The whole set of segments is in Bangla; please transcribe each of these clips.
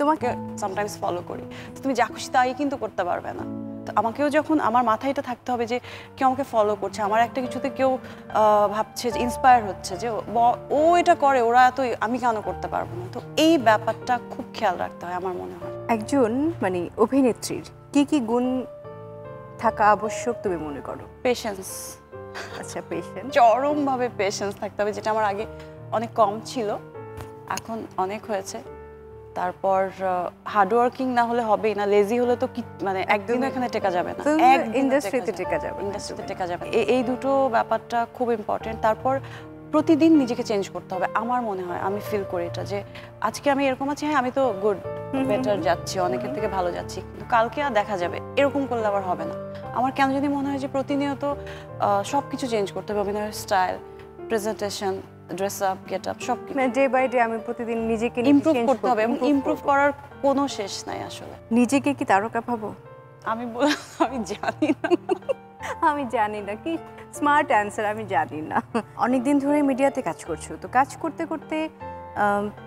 তোমাকে সামটাইমস ফলো করি, তুমি যা খুশি তাই কিন্তু করতে পারবে না। তো আমাকেও যখন আমার মাথায় এটা থাকতে হবে যে কেউ আমাকে ফলো করছে, আমার একটা কিছুতে কেউ ভাবছে যে ইন্সপায়ার হচ্ছে যে ও এটা করে, ওরা এত, আমি কেন করতে পারবো না। তো এই ব্যাপারটা খুব খেয়াল রাখতে হয় আমার মনে হয়। একজন মানে অভিনেত্রীর কি কি গুণ থাকা আবশ্যক তুমি মনে করো? পেশেন্স। আচ্ছা, পেশেন্স, চরমভাবে পেশেন্স থাকতে হবে, যেটা আমার আগে অনেক কম ছিল, এখন অনেক হয়েছে। তারপর হার্ডওয়ার্কিং না হলে হবেই না, লেজি হলে তো মানে একদিনও এখানে টেকা যাবে না, ইন্ডাস্ট্রিতে টেকা যাবে, ইন্ডাস্ট্রিতে টেকা যাবে। এই দুটো ব্যাপারটা খুব ইম্পর্টেন্ট। তারপর প্রতিদিন নিজেকে চেঞ্জ করতে হবে আমার মনে হয়, আমি ফিল করি এটা যে আজকে আমি এরকম আছি, হ্যাঁ আমি তো গুড বেটার যাচ্ছি, অনেকের থেকে ভালো যাচ্ছি, কিন্তু কালকে আর দেখা যাবে, এরকম করলে আবার হবে না। আমার কেন যদি মনে হয় যে প্রতিনিয়ত সব কিছু চেঞ্জ করতে হবে, অভিনয়ের style, presentation, dress up, get up, সব কিছু ডে বাই ডে আমি প্রতিদিন নিজেকে ইমপ্রুভ করতে হবে, এবং ইমপ্রুভ করার কোনো শেষ নাই আসলে। নিজেকে কি তারকা ভাবো? আমি আমি জানি না, আমি জানি না, কি স্মার্ট অ্যান্সার, আমি জানি না। অনেকদিন ধরে মিডিয়াতে কাজ করছো, তো কাজ করতে করতে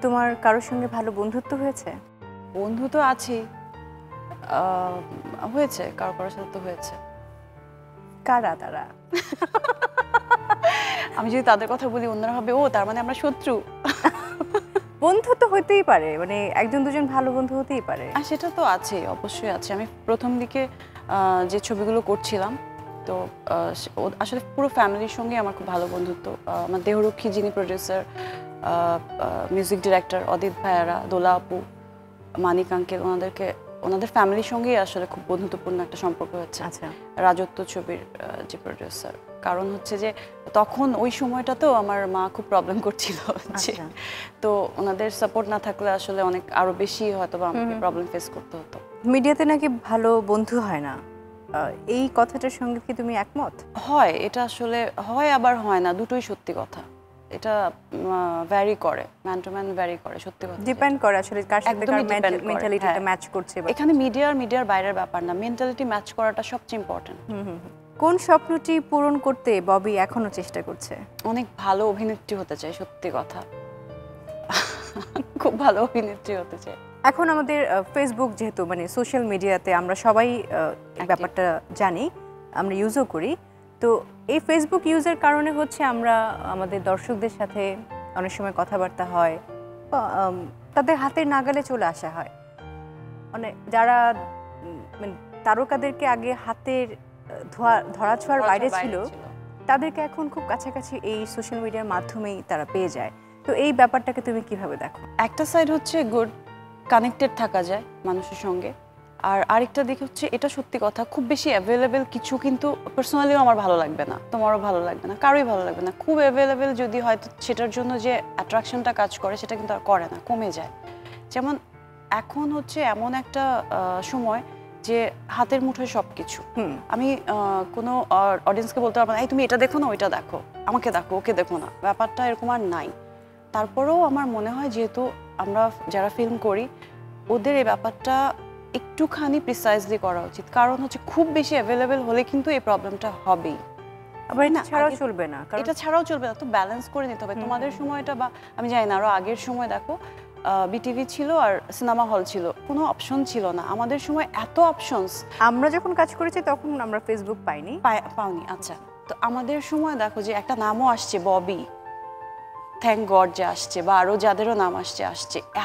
তোমার কারোর সঙ্গে ভালো বন্ধুত্ব হয়েছে? বন্ধু তো আছেই, হয়েছে, কারোর সাথে তো হয়েছে। কারা তারা? আমি যদি তাদের কথা বলি অন্যরা হবে ও তার মানে আমরা শত্রু। বন্ধু তো হতেই পারে, মানে একজন দুজন ভালো বন্ধু হতেই পারে। আর সেটা তো আছেই, অবশ্যই আছে। আমি প্রথম দিকে যে ছবিগুলো করছিলাম, তো আসলে পুরো ফ্যামিলির সঙ্গে আমার খুব ভালো বন্ধুত্ব। আমার দেহরক্ষী যিনি প্রডিউসার, মিউজিক ডিরেক্টর অদিত ভাইয়ারা, দোলা আপু, মানিক আঙ্কেল, ওনাদের ফ্যামিলির সঙ্গেই আসলে খুব বন্ধুত্বপূর্ণ একটা সম্পর্ক হচ্ছে। আচ্ছা, রাজত্ব ছবির যে প্রডিউসার, কারণ হচ্ছে যে তখন ওই সময়টাতেও আমার মা খুব প্রবলেম করছিল, তো ওনাদের সাপোর্ট না থাকলে আসলে অনেক আরো বেশি হয়তো বা আমাকে প্রবলেম ফেস করতে হতো। মিডিয়াতে নাকি ভালো বন্ধু হয় না, এই কথাটার সঙ্গে কি তুমি একমত? হয়, এটা আসলে হয় আবার হয় না, দুটোই সত্যি কথা। এটা ভ্যারি করে, ম্যান টু ম্যান ভ্যারি করে, সত্যি কথা ডিপেন্ড করে আসলে কার সাথে কার মেন্টালিটিটা ম্যাচ করছে। এখানে মিডিয়ার বাইরের ব্যাপার না, মেন্টালিটি ম্যাচ করাটা সবচেয়ে ইম্পর্টেন্ট। কোন স্বপ্নটি পূরণ করতে ববি এখনো চেষ্টা করছে? অনেক ভালো অভিনেত্রী হতে চাই, সত্যি কথা, খুব ভালো অভিনেত্রী হতে চাই। এখন আমাদের ফেসবুক, যেহেতু মানে সোশ্যাল মিডিয়াতে আমরা সবাই ব্যাপারটা জানি, আমরা ইউজও করি, তো এই ফেসবুক ইউজের কারণে হচ্ছে আমরা আমাদের দর্শকদের সাথে অনেক সময় কথাবার্তা হয়, তাদের হাতের নাগালে চলে আসা হয়। মানে যারা মানে তারকাদেরকে আগে হাতের ধরাছোঁয়ার বাইরে ছিল, তাদেরকে এখন খুব কাছাকাছি এই সোশ্যাল মিডিয়ার মাধ্যমেই তারা পেয়ে যায়। তো এই ব্যাপারটাকে তুমি কিভাবে দেখো? একটা সাইড হচ্ছে গুড, কানেক্টেড থাকা যায় মানুষের সঙ্গে, আর আরেকটা দিক হচ্ছে, এটা সত্যি কথা, খুব বেশি অ্যাভেলেবেল কিছু কিন্তু পার্সোনালিও আমার ভালো লাগবে না, তোমারও ভালো লাগবে না, কারোই ভালো লাগবে না। খুব অ্যাভেলেবেল যদি হয়, সেটার জন্য যে অ্যাট্রাকশনটা কাজ করে সেটা কিন্তু আর করে না, কমে যায়। যেমন এখন হচ্ছে এমন একটা সময় যে হাতের মুঠোয় সব কিছু। আমি কোনো অডিয়েন্সকে বলতে পারবো না, এই তুমি এটা দেখো না, ওইটা দেখো, আমাকে দেখো, ওকে দেখো না, ব্যাপারটা এরকম আর নাই। তারপরেও আমার মনে হয়, যেহেতু আমরা যারা ফিল্ম করি, ওদের এই ব্যাপারটা একটুখানি প্রিসাইজলি করা উচিত, কারণ হচ্ছে খুব বেশি অ্যাভেলেবেল হলে কিন্তু এই প্রবলেমটা হবেই। আবার এটা ছাড়াও চলবে না, এটা ছাড়াও চলবে না, তো ব্যালেন্স করে নিতে হবে। তোমাদের সময়টা, বা আমি জানি না আরো আগের সময় দেখো, বিটিভি ছিল আর সিনেমা হল ছিল, কোনো অপশন ছিল না। আমাদের সময় এত অপশনস, আমরা যখন কাজ করেছি তখন আমরা ফেসবুক পাইনি। আচ্ছা, তো আমাদের সময় দেখো যে একটা নামও আসছে, ববি, থ্যাংক গড যে আসছে, বা আরো যাদেরও নাম আসছে,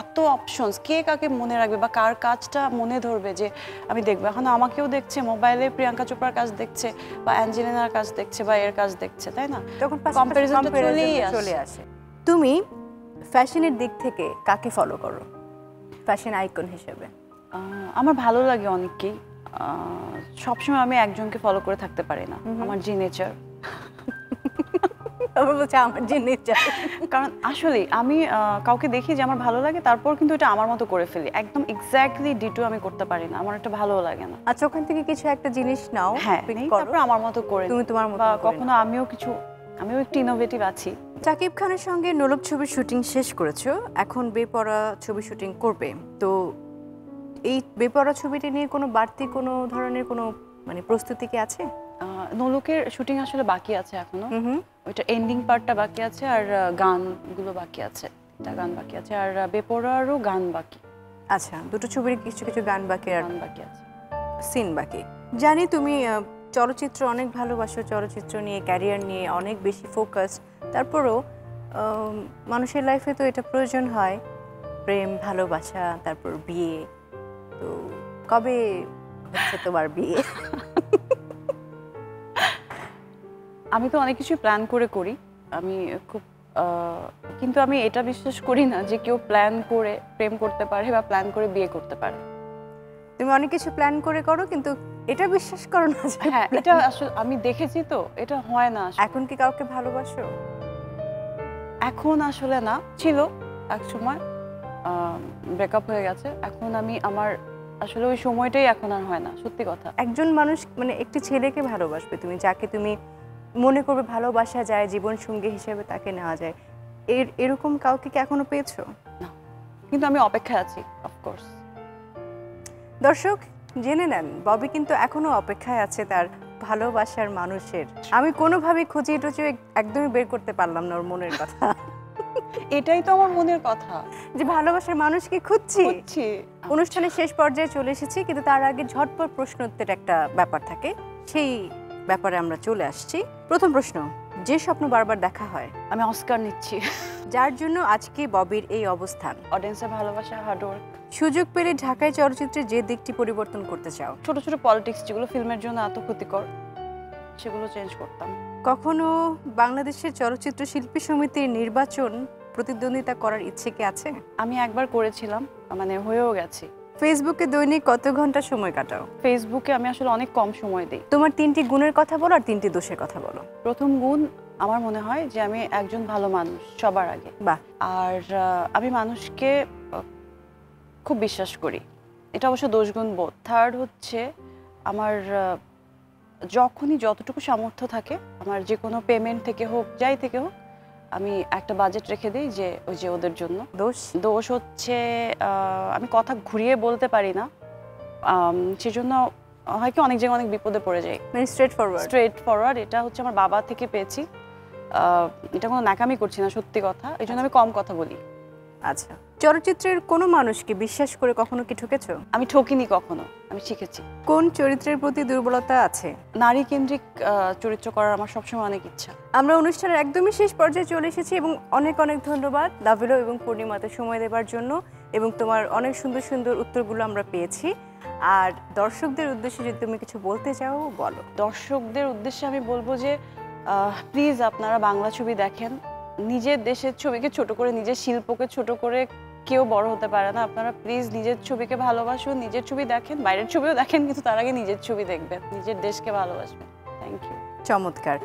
এত অপশনস, কে কাকে মনে রাখবে বা কার কাজটা মনে ধরবে যে আমি দেখবো। এখন আমাকেও দেখছে মোবাইলে, প্রিয়াঙ্কা চোপড়ার কাজ দেখছে, বা অ্যাঞ্জেলিনার কাজ দেখছে, বা এর কাজ দেখছে, তাই না? তখন কম্পারিজনটা চলে আসে। তুমি ফ্যাশনের দিক থেকে কাকে ফলো করো ফ্যাশন আইকন হিসেবে? আমার ভালো লাগে অনেককেই, সবসময় আমি একজনকে ফলো করে থাকতে পারি না, আমার যে নেচার। আমার যে নেচার, কারণ আসলে আমি কাউকে দেখি যে আমার ভালো লাগে, তারপর কিন্তু এটা আমার মতো করে ফেলি, একদম এক্স্যাক্টলি ডিটো আমি করতে পারি না, আমার এটা ভালো লাগে না। আচ্ছা, ওখান থেকে কিছু একটা জিনিস নাও, হ্যাঁ, তারপর আমার মতো করে তুমি তোমার মতো, বা কখনো আমিও একটু ইনোভেটিভ আছি। শাকিব খানের সঙ্গে নোলক ছবির শুটিং শেষ করেছো, এখন বেপরোয়া ছবি শুটিং করবে, তো এই বেপরোয়া ছবিটি নিয়ে কোনো বাড়তি কোনো ধরনের কোনো মানে প্রস্তুতি কি আছে? নোলকের শুটিং আসলে বাকি আছে এখনো, ওইটা এন্ডিং পার্টটা বাকি আছে, আর গানগুলো বাকি আছে, এটা গান বাকি আছে, আর বেপরোয়ারও গান বাকি। আচ্ছা, দুটো ছবির কিছু কিছু গান বাকি আর গান বাকি আছে। সিন বাকি। জানি তুমি চলচ্চিত্র অনেক ভালোবাসো, চলচ্চিত্র নিয়ে ক্যারিয়ার নিয়ে অনেক বেশি ফোকাস। তারপরও মানুষের লাইফে তো এটা প্রয়োজন হয়, প্রেম, ভালোবাসা, তারপর বিয়ে। তো কবে হচ্ছে তোমার বিয়ে? আমি তো অনেক কিছু প্ল্যান করে করি। আমি খুব কিন্তু আমি এটা বিশ্বাস করি না যে কেউ প্ল্যান করে প্রেম করতে পারে বা প্ল্যান করে বিয়ে করতে পারে। তুমি অনেক কিছু প্ল্যান করে করো, কিন্তু এটা বিশ্বাস করো না যে হ্যাঁ, এটা আসলে আমি দেখেছি, তো এটা হয় না আসলে। এখন কি কাউকে ভালোবাসো? এখন আসলে না, ছিল এক সময়, ব্রেকআপ হয়ে গেছে। এখন আমি আমার আসলে ওই সময়টাই এখন আর হয় না, সত্যি কথা। একজন মানুষ মানে একটি ছেলেকে ভালোবাসবে তুমি, যাকে তুমি মনে করবে ভালোবাসা যায়, জীবন সঙ্গী হিসেবে তাকে নেওয়া যায়, এরকম কাউকে কি এখনো পেয়েছো? না, কিন্তু আমি অপেক্ষায় আছি, অফকোর্স। দর্শক জেনে নেন, ববি কিন্তু এখনো অপেক্ষায় আছে তার ভালোবাসার মানুষের। আমি কোনোভাবে খুঁজিয়ে টুচিয়ে একদমই বের করতে পারলাম না ওর মনের কথা। এটাই তো আমার মনের কথা, যে ভালোবাসার মানুষকে খুঁজছি। বুঝছি। অনুষ্ঠানের শেষ পর্যায়ে চলে এসেছি, কিন্তু তার আগে ঝটপট প্রশ্ন উত্তরের একটা ব্যাপার থাকে, সেই ব্যাপারে আমরা চলে আসছি। প্রথম প্রশ্ন, যে স্বপ্ন বারবার দেখা হয়? আমি অস্কার নিচ্ছি। যার জন্য আজকে ববির এই অবস্থান? অডিয়েন্সের ভালোবাসা, হার্ডওয়ার্ক। সুযোগ পেলে ঢাকায় চলচ্চিত্রের যে দিকটি পরিবর্তন করতে চাও? ছোট ছোট পলিটিক্স যেগুলো ফিল্মের জন্য এত ক্ষতিকর, সেগুলো চেঞ্জ করতাম। কখনো বাংলাদেশের চলচ্চিত্র শিল্পী সমিতির নির্বাচন প্রতিদ্বন্দ্বিতা করার ইচ্ছে কি আছে? আমি একবার করেছিলাম, মানে হয়েও গেছি। ফেসবুকে দৈনিক কত ঘন্টা সময় কাটাও? ফেসবুকে আমি আসলে অনেক কম সময় দিই। তোমার 3টি গুণের কথা বলো আর 3টি দোষের কথা বলো। প্রথম গুণ, আমার মনে হয় যে আমি একজন ভালো মানুষ সবার আগে। বাহ। আর আমি মানুষকে খুব বিশ্বাস করি, এটা অবশ্য দোষগুণ বোধ। থার্ড হচ্ছে, আমার যখনই যতটুকু সামর্থ্য থাকে, আমার যে কোনো পেমেন্ট থেকে হোক, যাই থেকে হোক, আমি একটা বাজেট রেখে দিই যে ওই যে ওদের জন্য। দোষ হচ্ছে আমি কথা ঘুরিয়ে বলতে পারি না, সেজন্য হয় কি অনেক জায়গায় অনেক বিপদে পড়ে যাই। মানে স্ট্রেট ফরওয়ার্ড। এটা হচ্ছে আমার বাবা থেকে পেয়েছি, এটা কোনো নাকামি করছি না, সত্যি কথা। এই জন্য আমি কম কথা বলি। আচ্ছা, চলচ্চিত্রের কোনো মানুষকে বিশ্বাস করে কখনো কি ঠকেছো? আমি ঠকিনি কখনো, আমি শিখেছি। কোন চরিত্রের প্রতি দুর্বলতা আছে? নারী কেন্দ্রিক চরিত্র করার আমার সবসময় অনেক ইচ্ছা। আমরা অনুষ্ঠানের একদমই শেষ পর্যায়ে চলে এসেছি, এবং অনেক অনেক ধন্যবাদ দাভিলো এবং পূর্ণিমাতে সময় দেওয়ার জন্য, এবং তোমার অনেক সুন্দর সুন্দর উত্তরগুলো আমরা পেয়েছি। আর দর্শকদের উদ্দেশ্যে যদি তুমি কিছু বলতে চাও বলো। দর্শকদের উদ্দেশ্যে আমি বলবো যে প্লিজ আপনারা বাংলা ছবি দেখেন। নিজের দেশের ছবিকে ছোট করে, নিজের শিল্পকে ছোট করে কেউ বড় হতে পারে না। আপনারা প্লিজ নিজের ছবিকে ভালোবাসুন, নিজের ছবি দেখেন, বাইরের ছবিও দেখেন, কিন্তু তার আগে নিজের ছবি দেখবেন, নিজের দেশকে ভালোবাসবেন। Thank you. চমৎকার।